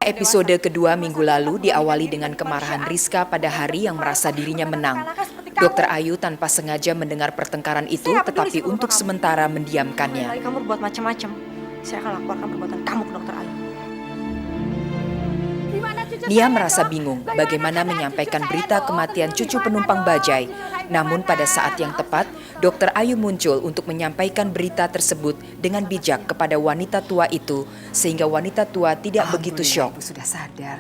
episode kedua minggu lalu diawali dengan kemarahan Rizka pada Hari yang merasa dirinya menang. Dokter Ayu tanpa sengaja mendengar pertengkaran itu, tetapi untuk sementara mendiamkannya. Kamu berbuat macam-macam. Saya akan laporkan perbuatan kamu ke Dokter Ayu. Nia merasa bingung bagaimana menyampaikan berita kematian cucu penumpang bajai. Namun pada saat yang tepat, Dokter Ayu muncul untuk menyampaikan berita tersebut dengan bijak kepada wanita tua itu, sehingga wanita tua tidak begitu syok. Ibu sudah sadar.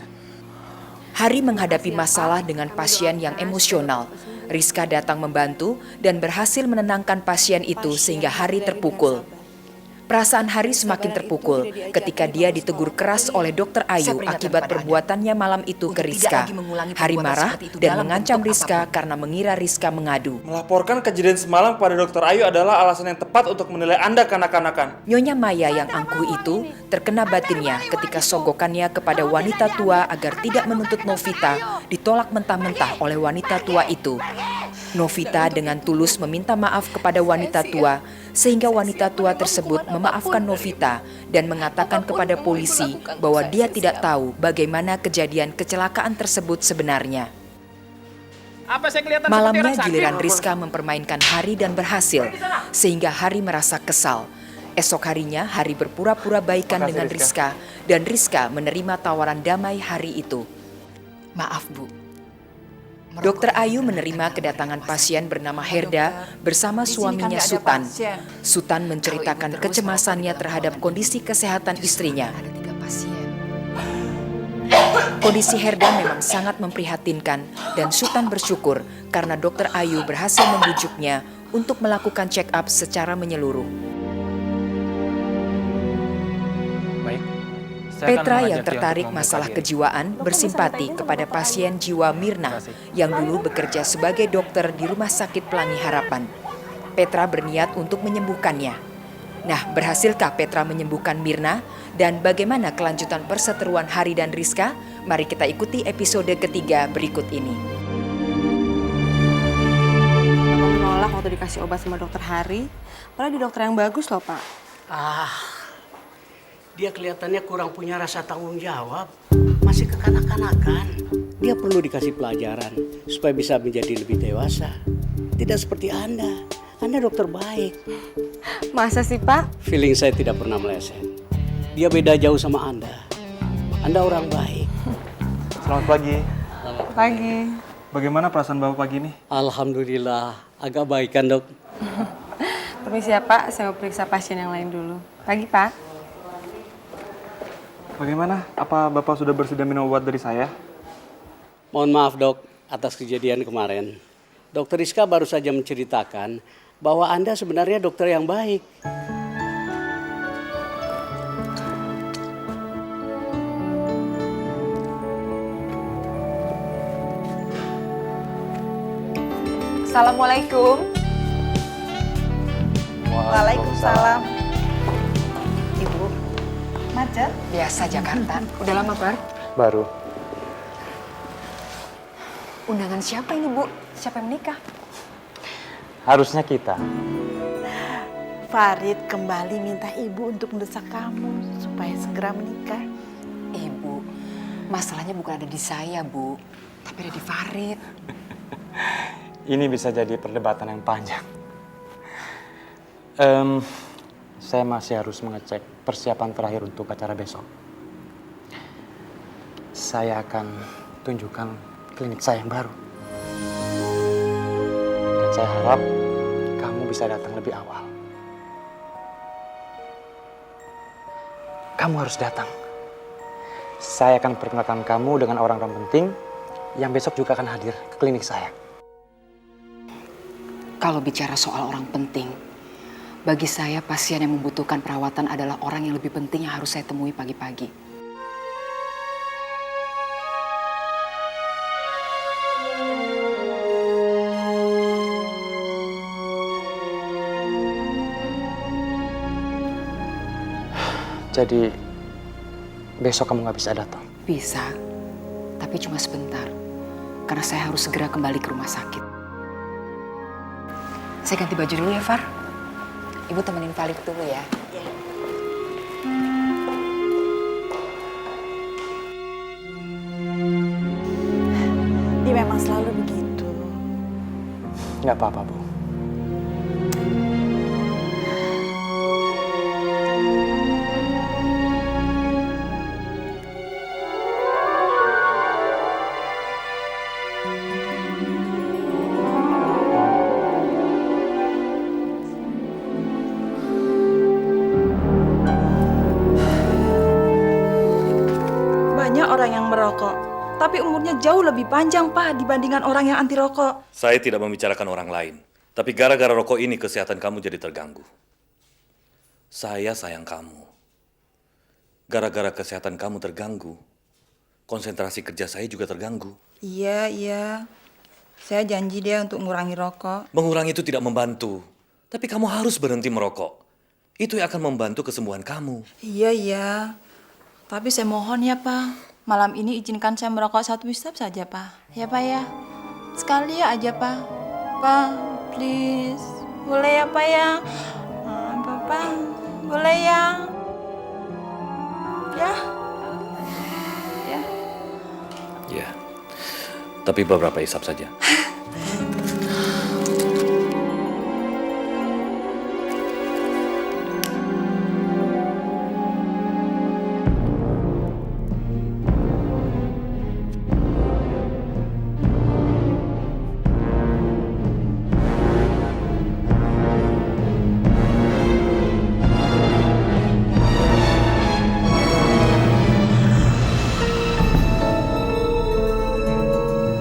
Hari menghadapi masalah dengan pasien yang emosional. Rizka datang membantu dan berhasil menenangkan pasien itu sehingga Hari terpukul. Perasaan Hari semakin terpukul ketika dia ditegur keras oleh Dokter Ayu akibat perbuatannya malam itu ke Rizka. Hari marah dan mengancam Rizka karena mengira Rizka mengadu. Melaporkan kejadian semalam pada Dokter Ayu adalah alasan yang tepat untuk menilai Anda kanak-kanakan. Nyonya Maya yang angkuh itu terkena batinnya ketika sogokannya kepada wanita tua agar tidak menuntut Novita ditolak mentah-mentah oleh wanita tua itu. Novita dengan tulus meminta maaf kepada wanita tua, sehingga wanita tua tersebut memaafkan Novita dan mengatakan kepada polisi bahwa dia tidak tahu bagaimana kejadian kecelakaan tersebut sebenarnya. Malamnya giliran Rizka mempermainkan Hari dan berhasil, sehingga Hari merasa kesal. Esok harinya Hari berpura-pura baikan dengan Rizka dan Rizka menerima tawaran damai Hari itu. Maaf, Bu. Dokter Ayu menerima kedatangan pasien bernama Herda bersama suaminya Sutan. Sutan menceritakan kecemasannya terhadap kondisi kesehatan istrinya. Ada 3 pasien. Kondisi Herda memang sangat memprihatinkan dan Sutan bersyukur karena Dokter Ayu berhasil membujuknya untuk melakukan check up secara menyeluruh. Petra yang tertarik masalah kejiwaan bersimpati kepada pasien jiwa Mirna yang dulu bekerja sebagai dokter di Rumah Sakit Pelangi Harapan. Petra berniat untuk menyembuhkannya. Nah, berhasilkah Petra menyembuhkan Mirna? Dan bagaimana kelanjutan perseteruan Hari dan Rizka? Mari kita ikuti episode ketiga berikut ini. Bapak menolak waktu dikasih obat sama Dokter Hari. Padahal di dokter yang bagus loh, Pak. Dia kelihatannya kurang punya rasa tanggung jawab. Masih kekanak-kanakan. Dia perlu dikasih pelajaran supaya bisa menjadi lebih dewasa. Tidak seperti Anda. Anda dokter baik. Masa sih, Pak? Feeling saya tidak pernah meleset. Dia beda jauh sama Anda. Anda orang baik. Selamat pagi. Pagi. Bagaimana perasaan Bapak pagi ini? Alhamdulillah, agak baik kan dok? Permisi ya, Pak. Saya mau periksa pasien yang lain dulu. Pagi, Pak. Bagaimana? Apa Bapak sudah bersedia minum obat dari saya? Mohon maaf dok atas kejadian kemarin. Dokter Rizka baru saja menceritakan bahwa Anda sebenarnya dokter yang baik. Assalamualaikum. Waalaikumsalam. Ibu, Macet? biasa Jakarta. Udah lama, Bar? Baru. Undangan siapa ini, Bu? Siapa yang menikah? Harusnya kita. Farid kembali minta ibu untuk mendesak kamu supaya segera menikah. Ibu, masalahnya bukan ada di saya, Bu. Tapi ada di Farid. Ini bisa jadi perdebatan yang panjang. Saya masih harus mengecek persiapan terakhir untuk acara besok. Saya akan tunjukkan klinik saya yang baru. Dan saya harap kamu bisa datang lebih awal. Kamu harus datang. Saya akan perkenalkan kamu dengan orang-orang penting yang besok juga akan hadir ke klinik saya. Kalau bicara soal orang penting, bagi saya pasien yang membutuhkan perawatan adalah orang yang lebih penting yang harus saya temui pagi-pagi. Jadi, besok kamu nggak bisa datang? Bisa, tapi cuma sebentar. Karena saya harus segera kembali ke rumah sakit. Saya ganti baju dulu ya, Far. Ibu temenin Farid dulu ya. Nggak apa-apa, Bu. Banyak orang yang merokok, tapi umurnya jauh lebih panjang, Pak, dibandingkan orang yang anti rokok. Saya tidak membicarakan orang lain, tapi gara-gara rokok ini kesehatan kamu jadi terganggu. Saya sayang kamu. Gara-gara kesehatan kamu terganggu, konsentrasi kerja saya juga terganggu. Iya. Saya janji deh untuk mengurangi rokok. Mengurangi itu tidak membantu, tapi kamu harus berhenti merokok. Itu yang akan membantu kesembuhan kamu. Iya. Tapi saya mohon ya, Pak. Malam ini izinkan saya merokok 1 isap saja, Pak. Ya, Pak ya. Sekali aja, Pak. Pak, please. Boleh ya, Pak ya? Papa, boleh ya? Ya. Ya, tapi beberapa isap saja.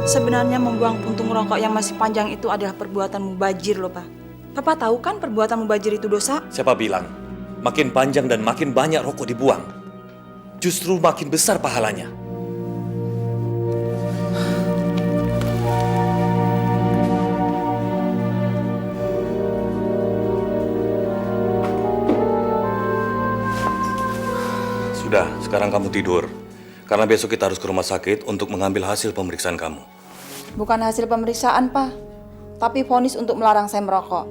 Sebenarnya membuang puntung rokok yang masih panjang itu adalah perbuatan mubazir loh, Pak. Papa tahu kan perbuatan mubazir itu dosa? Siapa bilang, makin panjang dan makin banyak rokok dibuang, justru makin besar pahalanya. Sudah, sekarang kamu tidur. Karena besok kita harus ke rumah sakit untuk mengambil hasil pemeriksaan kamu. Bukan hasil pemeriksaan, Pak. Tapi vonis untuk melarang saya merokok.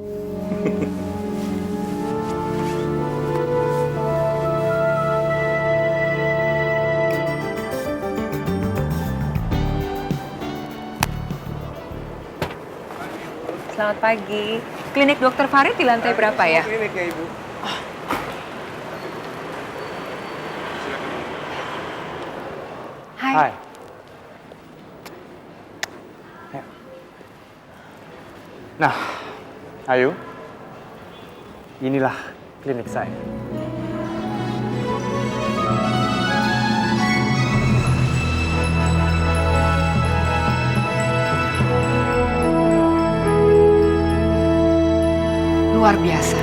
Selamat pagi. Klinik Dokter Farid di lantai berapa ya? Klinik ya, Ibu. Hai. Hai. Ya. Nah, Ayu. Inilah klinik saya. Luar biasa.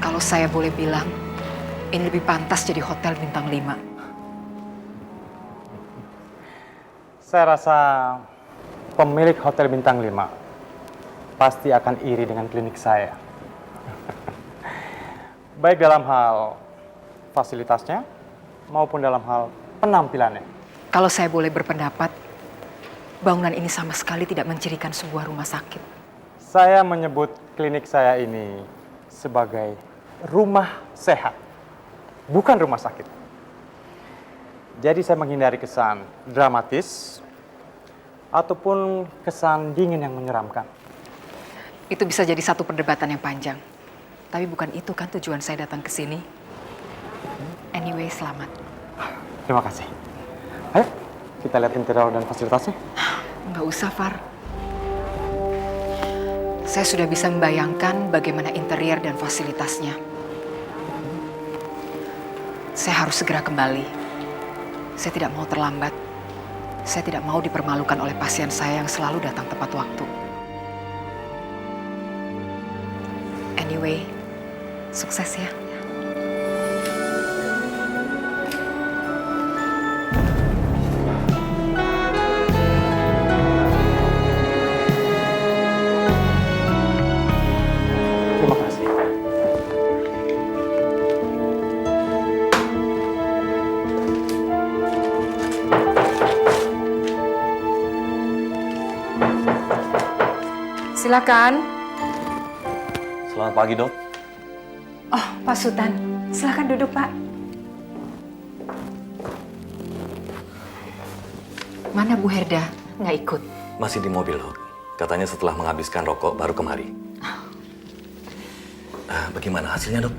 Kalau saya boleh bilang, ini lebih pantas jadi hotel bintang 5. Saya rasa pemilik hotel bintang 5 pasti akan iri dengan klinik saya. Baik dalam hal fasilitasnya maupun dalam hal penampilannya. Kalau saya boleh berpendapat, bangunan ini sama sekali tidak mencirikan sebuah rumah sakit. Saya menyebut klinik saya ini sebagai rumah sehat, bukan rumah sakit. Jadi saya menghindari kesan dramatis ataupun kesan dingin yang menyeramkan. Itu bisa jadi satu perdebatan yang panjang. Tapi bukan itu kan tujuan saya datang ke sini. Anyway, selamat. Terima kasih. Ayo, kita lihat interior dan fasilitasnya. Nggak usah, Far. Saya sudah bisa membayangkan bagaimana interior dan fasilitasnya. Saya harus segera kembali. Saya tidak mau terlambat. Saya tidak mau dipermalukan oleh pasien saya yang selalu datang tepat waktu. Anyway, sukses ya. Terima kasih. Silakan. Selamat pagi, Dok. Oh, Pak Sultan, silakan duduk, Pak. Mana Bu Herda? Nggak ikut. Masih di mobil, Dok. Katanya setelah menghabiskan rokok baru kemari. Bagaimana hasilnya, Dok?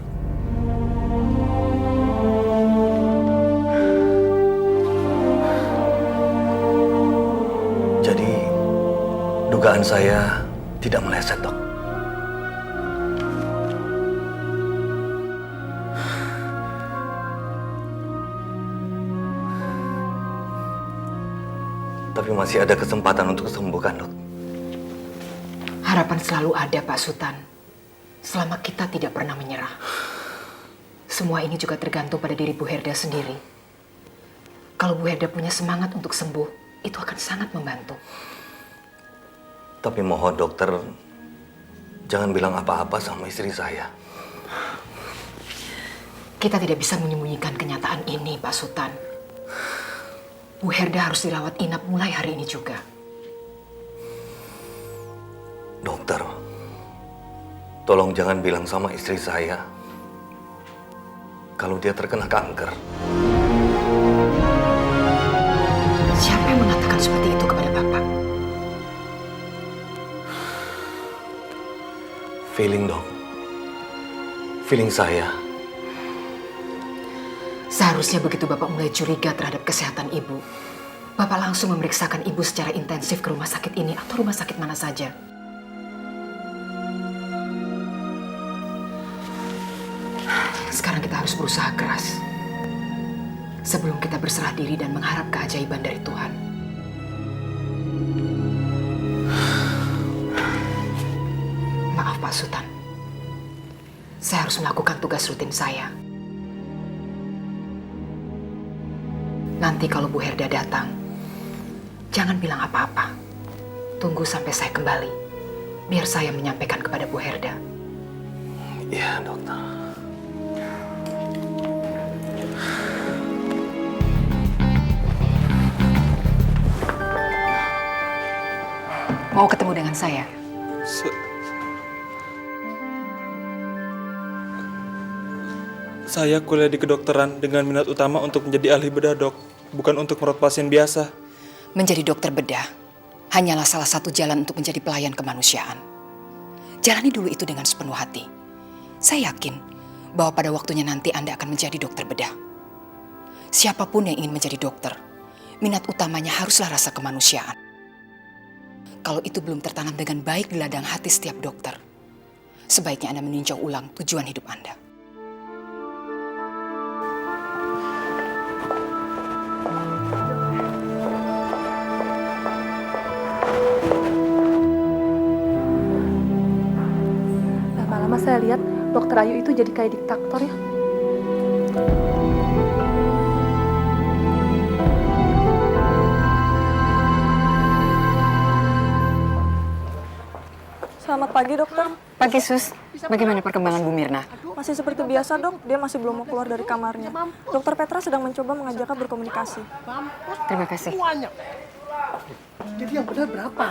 Jadi, dugaan saya tidak meleset, Dok. Tapi masih ada kesempatan untuk sembuhkan, Dok. Harapan selalu ada, Pak Sultan. Selama kita tidak pernah menyerah. Semua ini juga tergantung pada diri Bu Herda sendiri. Kalau Bu Herda punya semangat untuk sembuh, itu akan sangat membantu. Tapi mohon dokter, jangan bilang apa-apa sama istri saya. Kita tidak bisa menyembunyikan kenyataan ini, Pak Sultan. Bu Herda harus dirawat inap mulai hari ini juga. Dokter, tolong jangan bilang sama istri saya kalau dia terkena kanker. Siapa yang mengatakan seperti itu kepada Bapak? Feeling, Dok. Feeling saya. Seharusnya begitu Bapak mulai curiga terhadap kesehatan Ibu, Bapak langsung memeriksakan Ibu secara intensif ke rumah sakit ini atau rumah sakit mana saja. Sekarang kita harus berusaha keras sebelum kita berserah diri dan mengharap keajaiban dari Tuhan. Maaf Pak Sultan, saya harus melakukan tugas rutin saya. Nanti kalau Bu Herda datang, jangan bilang apa-apa. Tunggu sampai saya kembali, biar saya menyampaikan kepada Bu Herda. Iya, dokter. Mau ketemu dengan saya? Saya kuliah di kedokteran dengan minat utama untuk menjadi ahli bedah, Dok. Bukan untuk merawat pasien biasa. Menjadi dokter bedah hanyalah salah satu jalan untuk menjadi pelayan kemanusiaan. Jalani dulu itu dengan sepenuh hati. Saya yakin bahwa pada waktunya nanti Anda akan menjadi dokter bedah. Siapapun yang ingin menjadi dokter, minat utamanya haruslah rasa kemanusiaan. Kalau itu belum tertanam dengan baik di ladang hati setiap dokter, sebaiknya Anda meninjau ulang tujuan hidup Anda. Lama-lama saya lihat dokter Ayu itu jadi kayak diktator ya. Selamat pagi dokter. Pagi Sus, bagaimana perkembangan Bu Mirna? Masih seperti biasa dok, dia masih belum mau keluar dari kamarnya. Dokter Petra sedang mencoba mengajaknya berkomunikasi. Terima kasih. Jadi yang benar berapa?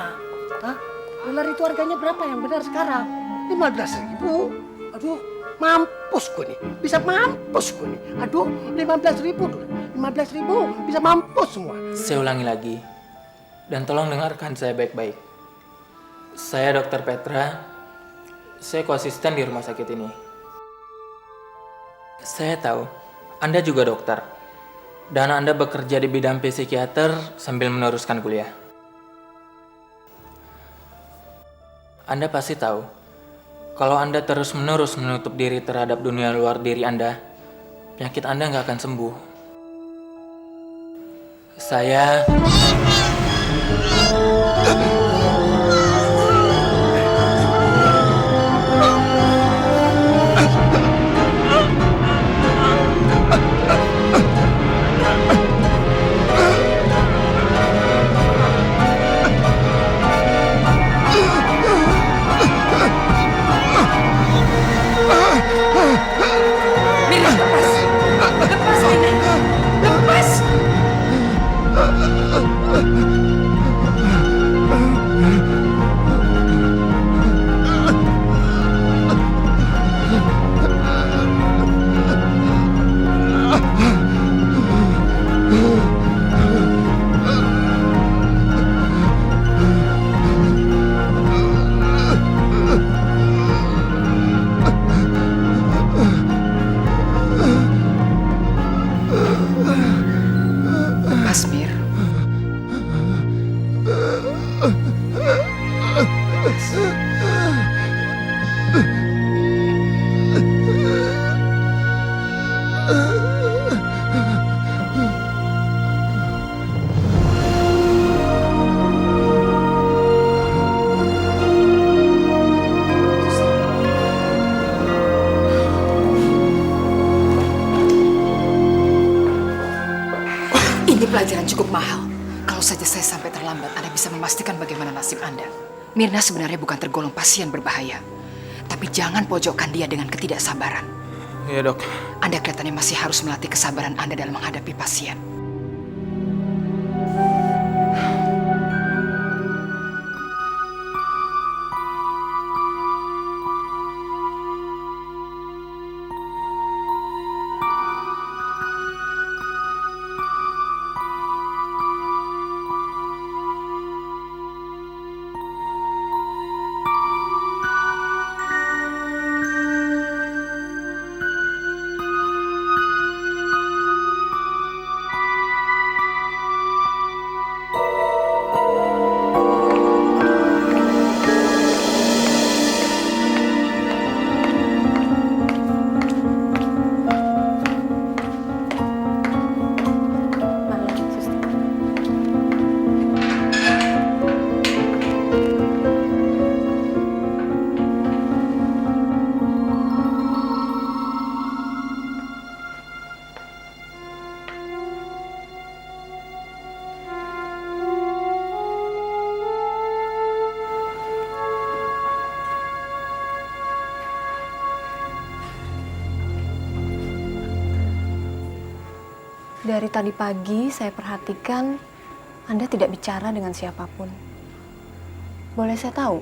Hah? Dolar itu harganya berapa yang benar sekarang? 15.000. Aduh, mampus gue nih. Bisa mampus gue nih. Aduh, 15.000 dolar. 15.000 bisa mampus semua. Saya ulangi lagi. Dan tolong dengarkan saya baik-baik. Saya Dokter Petra. Saya koasisten di rumah sakit ini. Saya tahu, Anda juga dokter. Dan Anda bekerja di bidang psikiater sambil meneruskan kuliah. Anda pasti tahu, kalau Anda terus-menerus menutup diri terhadap dunia luar diri Anda, penyakit Anda nggak akan sembuh. Saya... Lepas! Ini pelajaran cukup mahal. Kalau saja saya sampai terlambat, Anda bisa memastikan bagaimana nasib Anda. Mirna sebenarnya bukan tergolong pasien berbahaya. Tapi jangan pojokkan dia dengan ketidaksabaran. Iya, Dok. Anda kelihatannya masih harus melatih kesabaran Anda dalam menghadapi pasien. Dari tadi pagi saya perhatikan Anda tidak bicara dengan siapapun. Boleh saya tahu,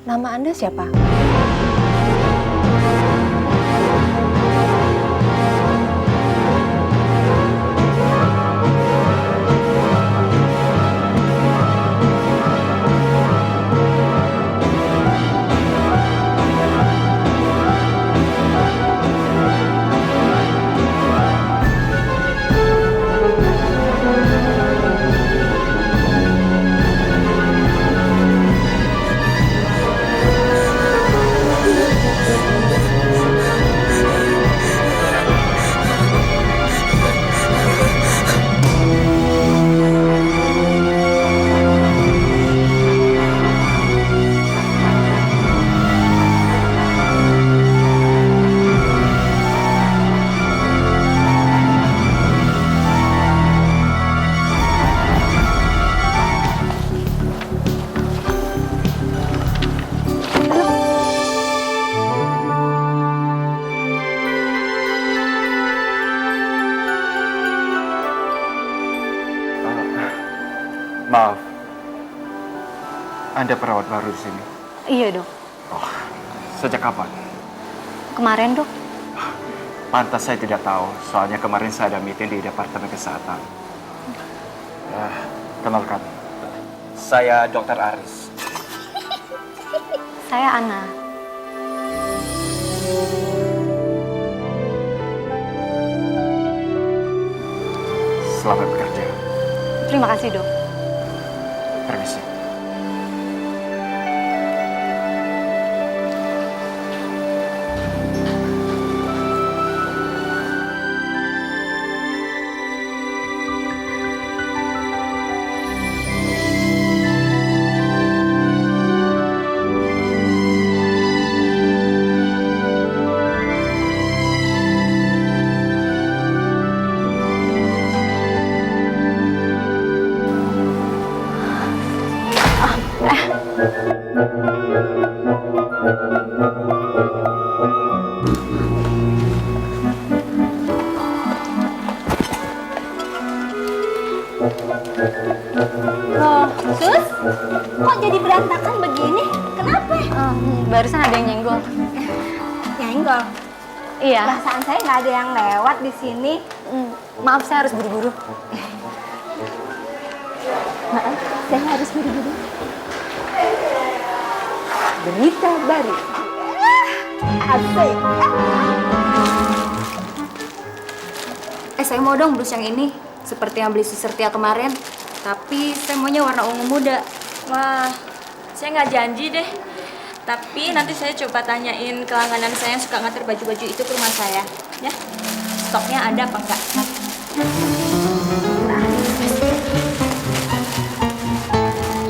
nama Anda siapa? Maaf, Anda perawat baru di sini? Iya, Dok. Oh, sejak kapan? Kemarin, Dok. Pantas saya tidak tahu, soalnya kemarin saya ada meeting di Departemen Kesehatan. Kenalkan, saya Dr. Aris. Saya Ana. Selamat bekerja. Terima kasih, Dok. Permisi. Loh, Sus, kok jadi berantakan begini? Kenapa? Barusan ada yang nyenggol. Nyenggol? Iya. Perasaan saya nggak ada yang lewat di sini. Maaf, saya harus buru-buru. Maaf, saya harus buru-buru. Berita baru. Asik. Saya mau dong blus yang ini. Seperti yang beli Suster Tia kemarin. Tapi saya maunya warna ungu muda. Wah, saya nggak janji deh. Tapi nanti saya coba tanyain ke langganan saya yang suka nganter baju-baju itu ke rumah saya. Ya? besoknya ada apa enggak.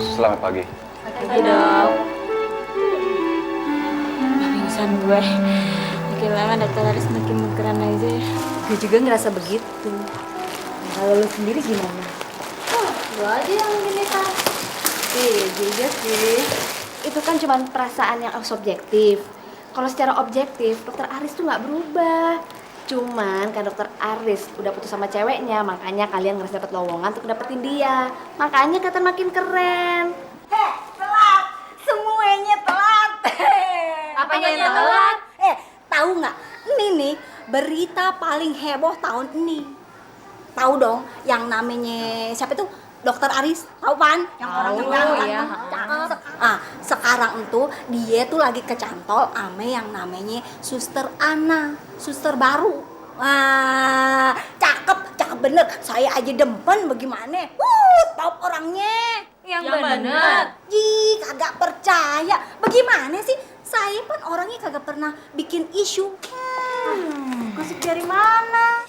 Selamat pagi. Pagi dok. Pingsan gue. Makin lama dokter Haris makin mengkeran aja ya. Gue juga ngerasa begitu. Kalau lu sendiri gimana? Gue aja yang gini kan. Iya juga sih. Itu kan cuma perasaan yang subjektif. Kalau secara objektif, dokter Aris tuh nggak berubah. Cuman kan dokter Aris udah putus sama ceweknya, makanya kalian ngerasa dapet lowongan untuk dapetin dia. Makanya kata makin keren. Telat! Semuanya telat! Apanya yang telat? Tahu nggak? Ini nih berita paling heboh tahun ini. Tahu dong, yang namanya siapa tuh? Dokter Aris, tahu kan? Yang orang iya. Sekarang itu dia tuh lagi kecantol ame yang namanya Suster Ana, suster baru. Cakep bener. Saya aja demen bagaimana? Top orangnya. Yang bener. Ji, kagak percaya. Bagaimana sih? Saya kan orangnya kagak pernah bikin isu. Gosip dari mana?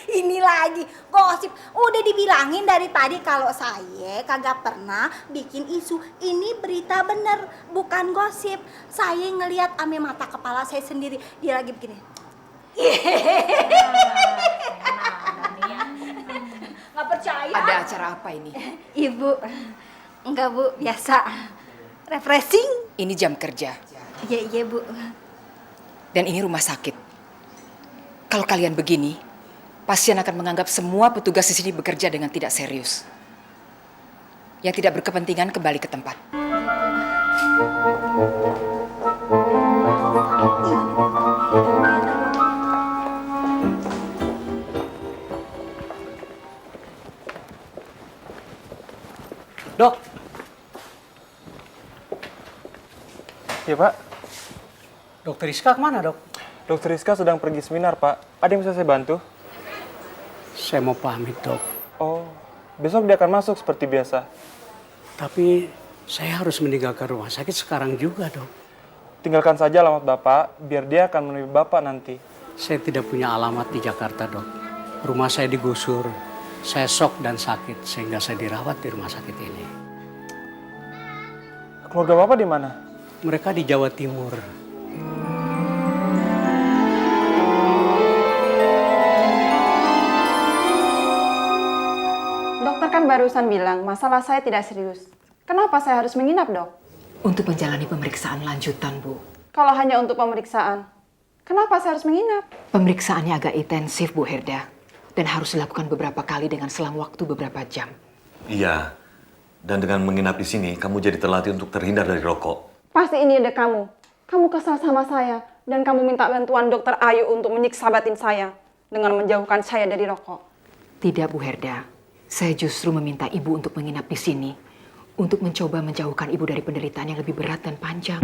Ini lagi gosip. Udah dibilangin dari tadi kalau saya kagak pernah bikin isu. Ini berita bener, bukan gosip. Saya ngelihat ame mata kepala saya sendiri. Dia lagi begini. Nggak percaya? Ada acara apa ini? Ibu, enggak Bu, biasa. Refreshing. Ini jam kerja. Iya Bu. Dan ini rumah sakit. Kalau kalian begini, pasien akan menganggap semua petugas di sini bekerja dengan tidak serius. Yang tidak berkepentingan kembali ke tempat. Dok. Iya, Pak. Dokter Rizka kemana, Dok? Dokter Rizka sedang pergi seminar, Pak. Ada yang bisa saya bantu? Saya mau pamit, Dok. Oh, besok dia akan masuk seperti biasa. Tapi saya harus meninggalkan rumah sakit sekarang juga, Dok. Tinggalkan saja alamat Bapak, biar dia akan menemui Bapak nanti. Saya tidak punya alamat di Jakarta, Dok. Rumah saya digusur. Saya shock dan sakit sehingga saya dirawat di rumah sakit ini. Keluarga Bapak di mana? Mereka di Jawa Timur. Dokter kan barusan bilang masalah saya tidak serius. Kenapa saya harus menginap, Dok? Untuk menjalani pemeriksaan lanjutan, Bu. Kalau hanya untuk pemeriksaan, kenapa saya harus menginap? Pemeriksaannya agak intensif, Bu Herda. Dan harus dilakukan beberapa kali dengan selang waktu beberapa jam. Iya, dan dengan menginap di sini, kamu jadi terlatih untuk terhindar dari rokok. Pasti ini ada kamu. Kamu kesal sama saya. Dan kamu minta bantuan Dokter Ayu untuk menyiksa batin saya. Dengan menjauhkan saya dari rokok. Tidak, Bu Herda. Saya justru meminta Ibu untuk menginap di sini. Untuk mencoba menjauhkan Ibu dari penderitaan yang lebih berat dan panjang.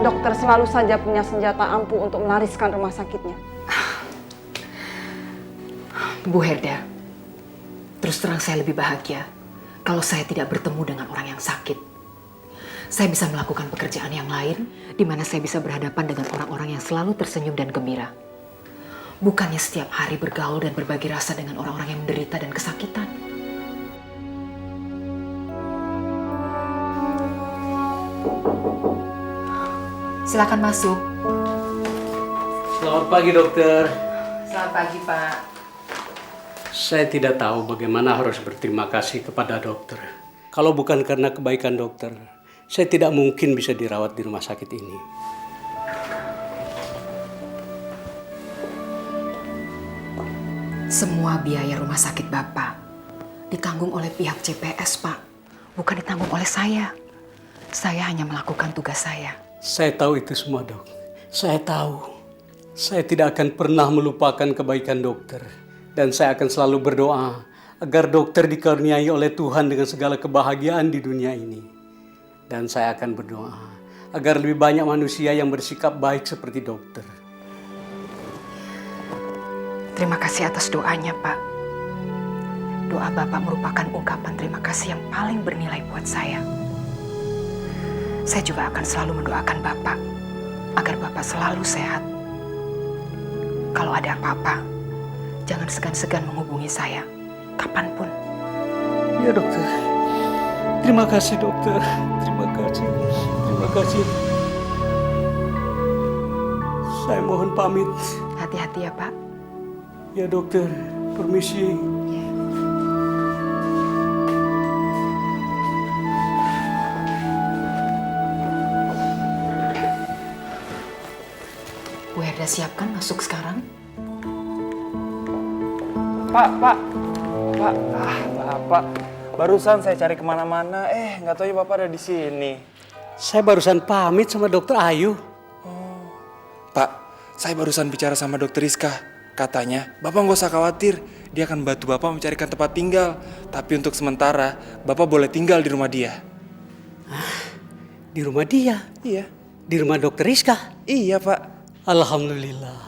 Dokter selalu saja punya senjata ampuh untuk melariskan rumah sakitnya. Bu Herda, terus terang saya lebih bahagia kalau saya tidak bertemu dengan orang yang sakit. Saya bisa melakukan pekerjaan yang lain, di mana saya bisa berhadapan dengan orang-orang yang selalu tersenyum dan gembira. Bukannya setiap hari bergaul dan berbagi rasa dengan orang-orang yang menderita dan kesakitan. Silakan masuk. Selamat pagi, Dokter. Selamat pagi, Pak. Saya tidak tahu bagaimana harus berterima kasih kepada dokter. Kalau bukan karena kebaikan dokter, saya tidak mungkin bisa dirawat di rumah sakit ini. Semua biaya rumah sakit Bapak ditanggung oleh pihak CPS, Pak. Bukan ditanggung oleh saya. Saya hanya melakukan tugas saya. Saya tahu itu semua, Dok. Saya tahu. Saya tidak akan pernah melupakan kebaikan dokter. Dan saya akan selalu berdoa agar dokter dikaruniai oleh Tuhan dengan segala kebahagiaan di dunia ini. Dan saya akan berdoa agar lebih banyak manusia yang bersikap baik seperti dokter. Terima kasih atas doanya, Pak. Doa Bapak merupakan ungkapan terima kasih yang paling bernilai buat saya. Saya juga akan selalu mendoakan Bapak agar Bapak selalu sehat. Kalau ada apa-apa, jangan segan-segan menghubungi saya kapanpun. Ya dokter. Terima kasih dokter. Terima kasih. Terima kasih. Saya mohon pamit. Hati-hati ya Pak. Ya dokter. Permisi. Bu Herda siapkan masuk sekarang. Pak. Bapak. Barusan saya cari kemana-mana, nggak tahu ya Bapak ada di sini. Saya barusan pamit sama dokter Ayu. Pak, saya barusan bicara sama dokter Rizka. Katanya, Bapak nggak usah khawatir. Dia akan bantu Bapak mencarikan tempat tinggal. Tapi untuk sementara, Bapak boleh tinggal di rumah dia. Di rumah dia? Iya. Di rumah dokter Rizka? Iya, Pak. Alhamdulillah.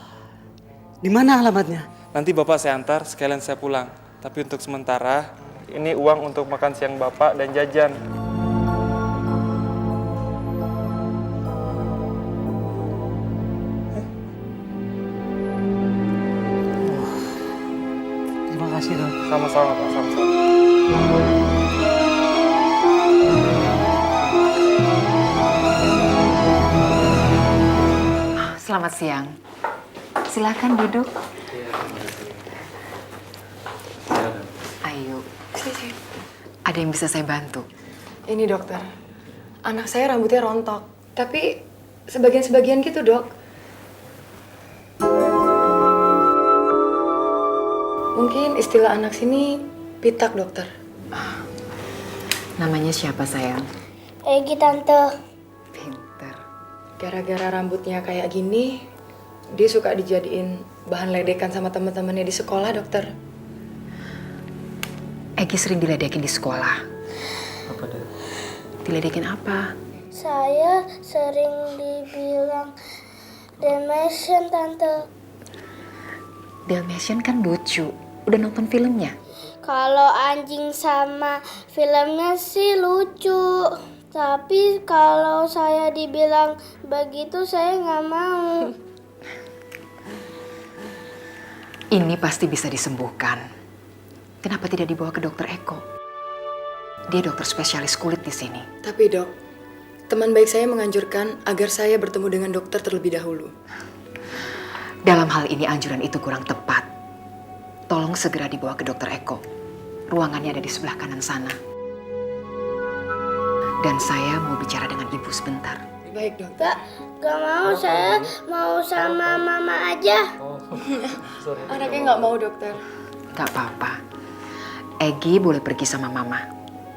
Di mana alamatnya? Nanti Bapak saya antar, sekalian saya pulang. Tapi untuk sementara, ini uang untuk makan siang Bapak dan jajan. Terima kasih dok. Sama-sama Pak, sama-sama. Selamat siang. Silakan duduk. Ayo. Ada yang bisa saya bantu? Ini dokter, anak saya rambutnya rontok, tapi sebagian-sebagian gitu dok. Mungkin istilah anak sini pitak dokter. Namanya siapa sayang? Egi tante. Gara-gara rambutnya kayak gini, dia suka dijadiin bahan ledekan sama teman-temannya di sekolah dokter. Egi sering diledekin di sekolah. Apa deh? Diledekin apa? Saya sering dibilang Dalmatian tante. Dalmatian kan lucu. Udah nonton filmnya? Kalau anjing sama filmnya sih lucu. Tapi kalau saya dibilang begitu saya nggak mau. Ini pasti bisa disembuhkan. Kenapa tidak dibawa ke dokter Eko? Dia dokter spesialis kulit di sini. Tapi dok, teman baik saya menganjurkan agar saya bertemu dengan dokter terlebih dahulu. Dalam hal ini anjuran itu kurang tepat. Tolong segera dibawa ke dokter Eko. Ruangannya ada di sebelah kanan sana. Dan saya mau bicara dengan ibu sebentar. Baik dok. Gak mau, saya mau sama mama aja. Anaknya nggak mau dokter. Gak apa-apa. Egi boleh pergi sama mama.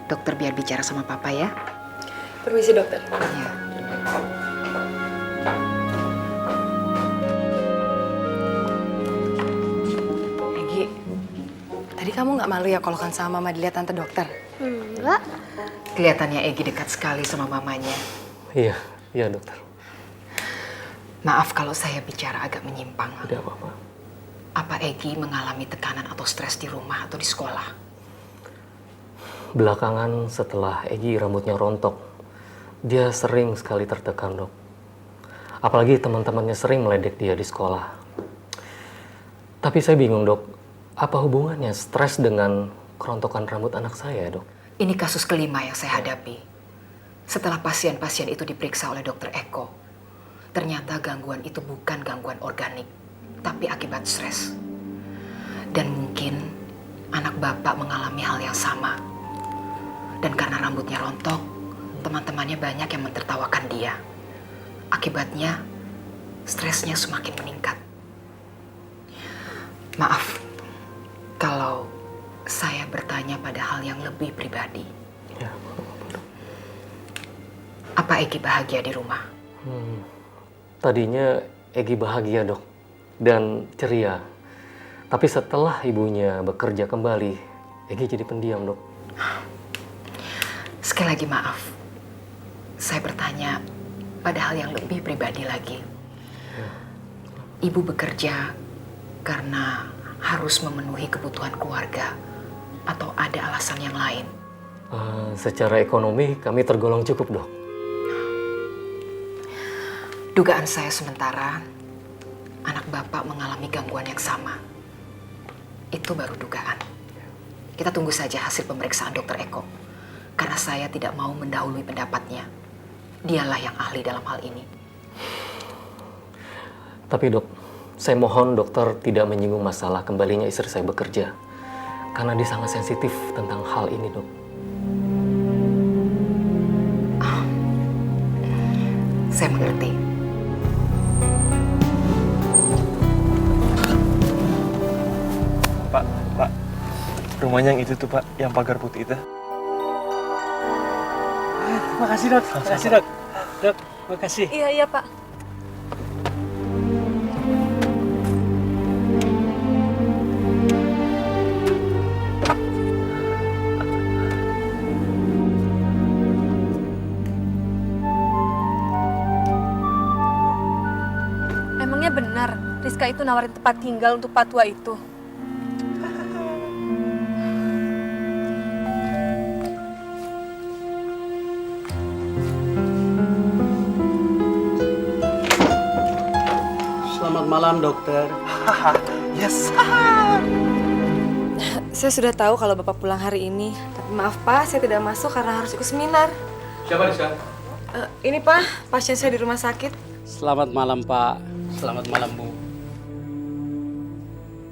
Dokter biar bicara sama papa ya. Permisi dokter. Ya. Egi, tadi kamu nggak malu ya kalau kan sama mama dilihat tante dokter? Enggak. Kelihatannya Egi dekat sekali sama mamanya. Iya dokter. Maaf kalau saya bicara agak menyimpang. Tidak apa-apa. Apa Egi mengalami tekanan atau stres di rumah atau di sekolah? Belakangan setelah Egi rambutnya rontok, dia sering sekali tertekan dok. Apalagi teman-temannya sering meledek dia di sekolah. Tapi saya bingung dok, apa hubungannya stres dengan kerontokan rambut anak saya dok? Ini kasus kelima yang saya hadapi. Setelah pasien-pasien itu diperiksa oleh dokter Eko, ternyata gangguan itu bukan gangguan organik, tapi akibat stres. Dan mungkin anak bapak mengalami hal yang sama. Dan karena rambutnya rontok, teman-temannya banyak yang mentertawakan dia. Akibatnya, stresnya semakin meningkat. Maaf, kalau saya bertanya pada hal yang lebih pribadi. Ya, apa Egi bahagia di rumah? Tadinya Egi bahagia dok, dan ceria. Tapi setelah ibunya bekerja kembali, Egi jadi pendiam dok. Sekali lagi maaf, saya bertanya pada hal yang lebih pribadi lagi. Ibu bekerja karena harus memenuhi kebutuhan keluarga atau ada alasan yang lain? Secara ekonomi kami tergolong cukup dok. Dugaan saya sementara, anak Bapak mengalami gangguan yang sama. Itu baru dugaan. Kita tunggu saja hasil pemeriksaan Dr. Eko. Karena saya tidak mau mendahului pendapatnya. Dialah yang ahli dalam hal ini. Tapi dok, saya mohon dokter tidak menyinggung masalah kembalinya istri saya bekerja. Karena dia sangat sensitif tentang hal ini, dok. Saya mengerti. Pak, rumahnya yang itu tuh Pak, yang pagar putih itu. Makasih dok, makasih dok. Dok, makasih. Iya Pak. Emangnya benar Rizka itu nawarin tempat tinggal untuk Pak Tua itu? Selamat malam dokter. Yes. Saya sudah tahu kalau Bapak pulang hari ini. Tapi maaf Pak, saya tidak masuk karena harus ikut seminar. Siapa Rizka? Ini Pak, pasien saya di rumah sakit. Selamat malam Pak. Selamat malam Bu.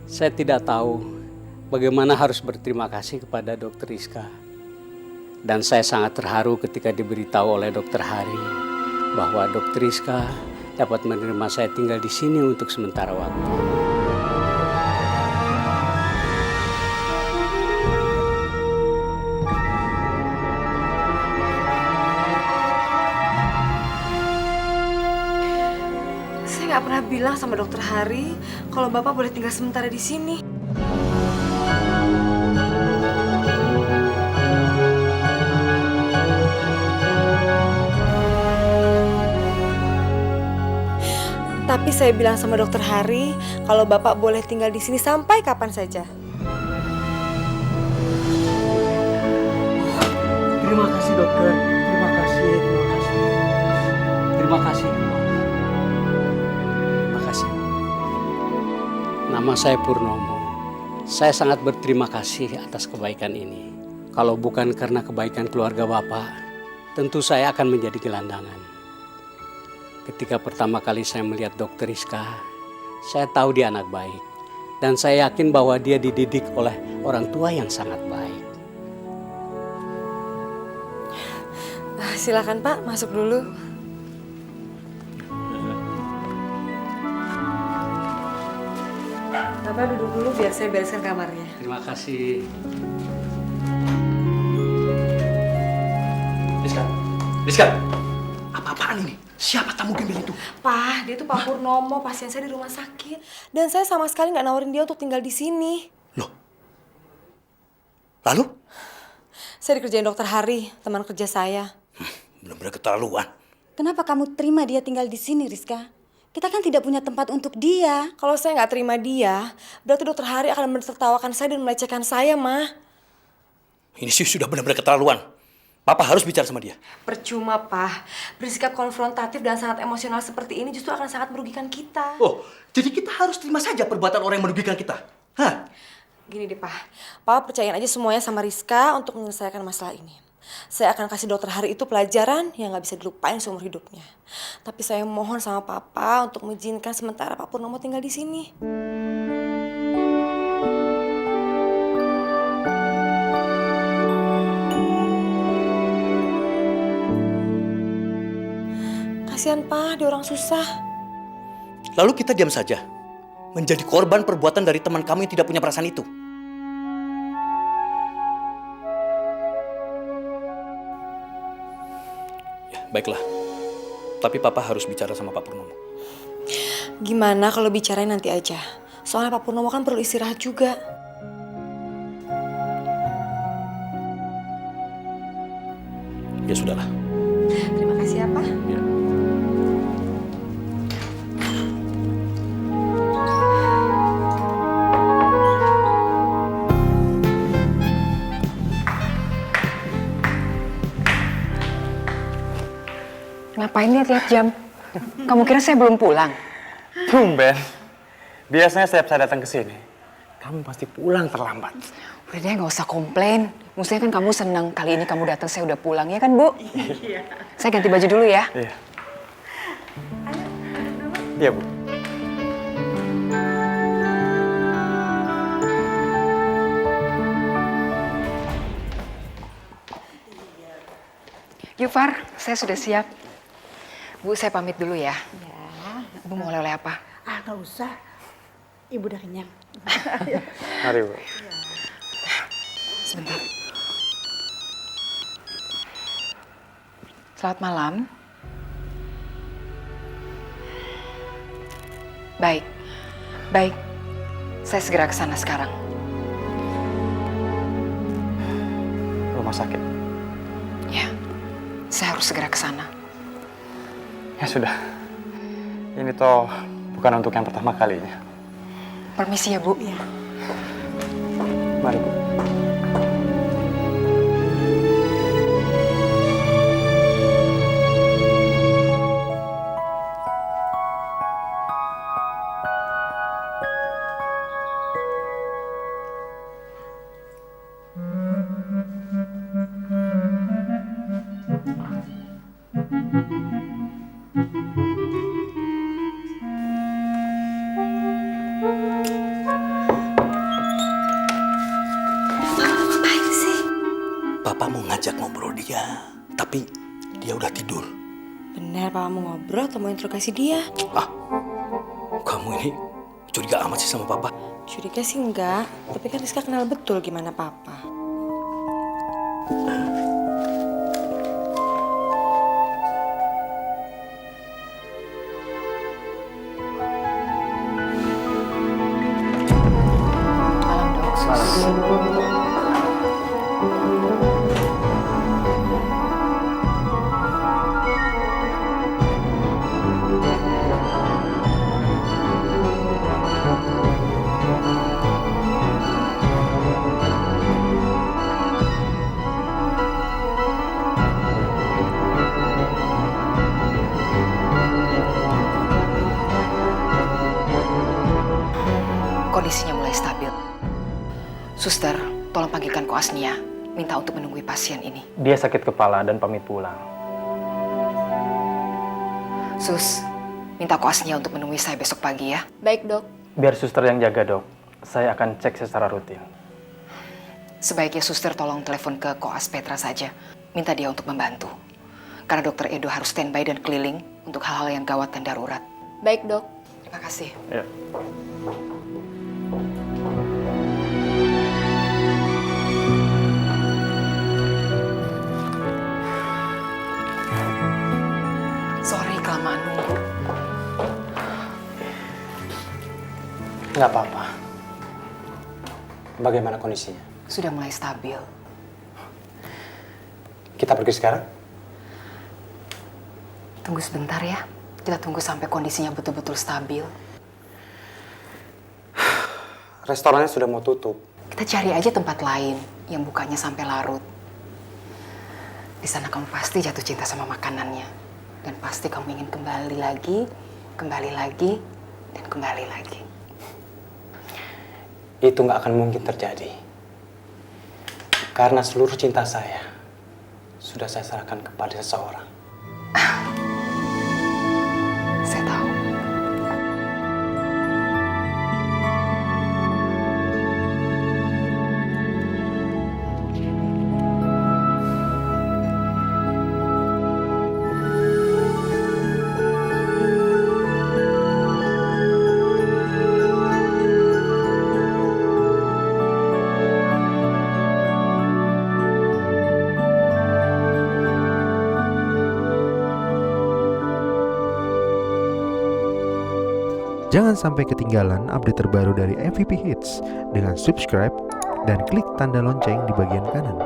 Saya tidak tahu bagaimana harus berterima kasih kepada Dokter Rizka. Dan saya sangat terharu ketika diberitahu oleh Dokter Hari bahwa Dokter Rizka dapat menerima saya tinggal di sini untuk sementara waktu. Saya nggak pernah bilang sama Dokter Hari kalau Bapak boleh tinggal sementara di sini. Tapi saya bilang sama Dokter Hari kalau Bapak boleh tinggal di sini sampai kapan saja. Terima kasih dokter. Terima kasih. Terima kasih. Terima kasih. Nama saya Purnomo. Saya sangat berterima kasih atas kebaikan ini. Kalau bukan karena kebaikan keluarga Bapak, tentu saya akan menjadi gelandangan. Ketika pertama kali saya melihat Dokter Rizka, saya tahu dia anak baik. Dan saya yakin bahwa dia dididik oleh orang tua yang sangat baik. Silakan Pak, masuk dulu. Bapak duduk dulu biar saya bereskan kamarnya. Terima kasih. Rizka, apa-apaan ini? Siapa tamu gembel itu? Pak, dia tuh Pak Purnomo, pasien saya di rumah sakit. Dan saya sama sekali nggak nawarin dia untuk tinggal di sini. Lalu? Saya dikerjain Dokter Hari, teman kerja saya. Benar-benar keterlaluan. Kenapa kamu terima dia tinggal di sini, Rizka? Kita kan tidak punya tempat untuk dia. Kalau saya nggak terima dia, berarti Dokter Hari akan menertawakan saya dan melecehkan saya, Mah. Ini sih sudah benar-benar keterlaluan. Papa harus bicara sama dia. Percuma, Pak. Bersikap konfrontatif dan sangat emosional seperti ini justru akan sangat merugikan kita. Oh, jadi kita harus terima saja perbuatan orang yang merugikan kita? Hah? Gini deh, Pak. Papa percayain aja semuanya sama Rizka untuk menyelesaikan masalah ini. Saya akan kasih Dokter Hari itu pelajaran yang nggak bisa dilupain seumur hidupnya. Tapi saya mohon sama Papa untuk mengizinkan sementara Pak Purnomo tinggal di sini. Kasihan Pak, dia orang susah. Lalu kita diam saja, menjadi korban perbuatan dari teman kamu yang tidak punya perasaan itu. Ya, baiklah. Tapi Papa harus bicara sama Pak Purnomo. Gimana kalau bicarain nanti aja? Soalnya Pak Purnomo kan perlu istirahat juga. Ya sudahlah. Terima kasih ya, Pak. Ya. Ngapain lihat-lihat jam? Kamu kira saya belum pulang? Tumben. Biasanya setiap saya datang ke sini, kamu pasti pulang terlambat. Udah deh, nggak usah komplain. Maksudnya kan kamu senang kali ini kamu datang, saya udah pulang, ya kan, Bu? Iya. Saya ganti baju dulu ya. Iya. Iya, Bu. Yuk, Far, saya sudah siap. Bu, saya pamit dulu ya. Ya. Bu mau oleh-oleh apa? Ah, nggak usah. Ibu udah kenyang. Mari, Bu. Sebentar. Selamat malam. Baik, baik. Saya segera ke sana sekarang. Rumah sakit. Ya, saya harus segera ke sana. Ya sudah. Ini toh bukan untuk yang pertama kalinya. Permisi ya, Bu. Iya. Mari, Bu. Ngapain sih? Papa mau ngajak ngobrol dia, tapi dia udah tidur. Bener, Papa mau ngobrol atau mau interogasi dia? Kamu ini curiga amat sih sama Papa. Curiga sih enggak, tapi kan Rizka kenal betul gimana Papa. Malam, Dok. Kondisinya mulai stabil. Suster, tolong panggilkan koasnya. Minta untuk menunggui pasien ini. Dia sakit kepala dan pamit pulang. Sus, minta koasnya untuk menemui saya besok pagi ya. Baik, Dok. Biar suster yang jaga, Dok. Saya akan cek secara rutin. Sebaiknya suster tolong telepon ke koas Petra saja. Minta dia untuk membantu. Karena dokter Edo harus standby dan keliling untuk hal-hal yang gawat dan darurat. Baik, Dok. Terima kasih. Ya. Sorry kelamaan nunggu. Nggak apa-apa. Bagaimana kondisinya? Sudah mulai stabil. Kita pergi sekarang? Tunggu sebentar ya. Kita tunggu sampai kondisinya betul-betul stabil. Restorannya sudah mau tutup. Kita cari aja tempat lain yang bukanya sampai larut. Di sana kamu pasti jatuh cinta sama makanannya. Dan pasti kamu ingin kembali lagi, dan kembali lagi. Itu nggak akan mungkin terjadi. Karena seluruh cinta saya sudah saya serahkan kepada seseorang. Saya tahu. Jangan sampai ketinggalan update terbaru dari MVP Hits dengan subscribe dan klik tanda lonceng di bagian kanan.